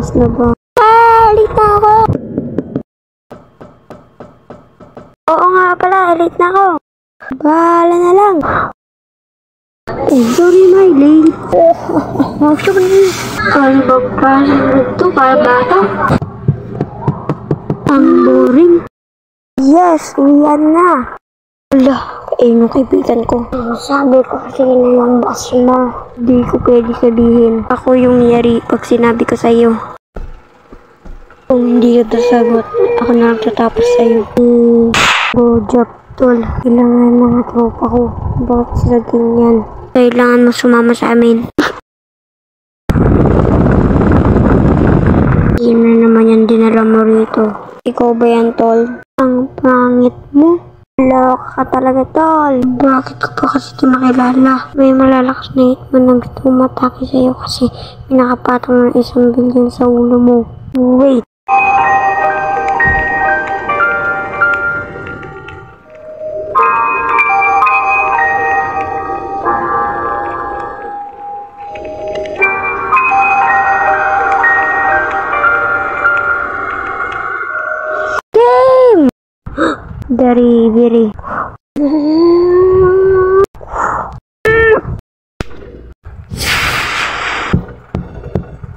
Oras na ba? Late na ako! Oo nga pala, late na ako. Bahala na lang. Oh, sorry, my late. Ano ba pa ito? Para bata? Ang boring. Yes, uyan na. Wala, yung kaibigan ko. Sabi ko kasi ng boss mo. Di ko pwede sabihin. Ako yung yari pag sinabi ko sa'yo. Kung hindi ka sasagot, ako na nagtatapos sa'yo. Go job, tol. Kailangan mga tropa ko. Bakit sila ganyan? Kailangan mo sumama sa amin. Yun na naman yung dinala mo rito. Ikaw ba yan, tol? Ang pangit mo. Loka ka talaga, tol. Bakit ko pa kasi ito makilala? May malalakas na hitman na gusto umatake sa'yo kasi may nakapatong ng 1 billion sa ulo mo. Wait. Dari.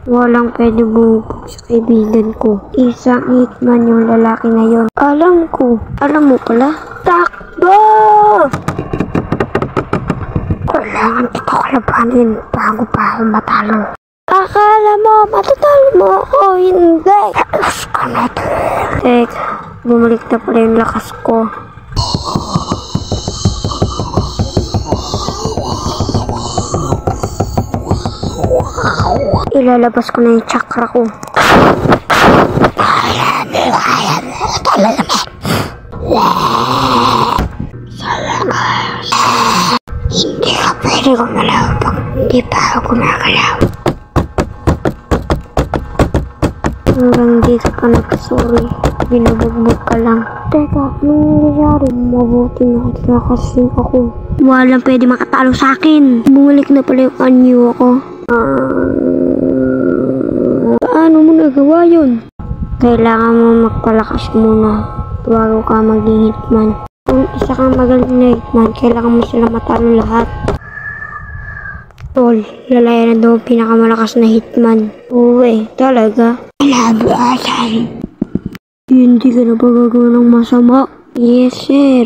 Walang pwede bumubog sa kaibigan ko. Isang hitman yung lalaki na yon. Alam ko. Alam mo pala? Takbo! Kailangan kita kalabanin bago pa ako matalo. Akala mo, matatalo mo ako. Hindi. Lakas ka na. Teka. Bumalik na pala yung lakas ko. Ilalabas ko na yung chakra ko. Kaya mo talaga. Hindi ka pwede gumalaw pag hindi pa ako gumagalaw. Hanggang dito ka nagkasuri. Binubugbog ka lang. Teka, anong nangyayari? Mabuti na kasing ako. Walang pwede makatalo sa akin. Bumalik na pala yung anyo ako. Paano mo nagawa yun? Kailangan mo magpalakas muna bago ka maging hitman. Kung isa kang magaling na hitman, kailangan mo sila matalo lahat. Tol, lalaya na daw pinakamalakas na hitman. Uwe, talaga? Kalabasan. Hindi ka na ba gagawa ng masama? Yes, sir.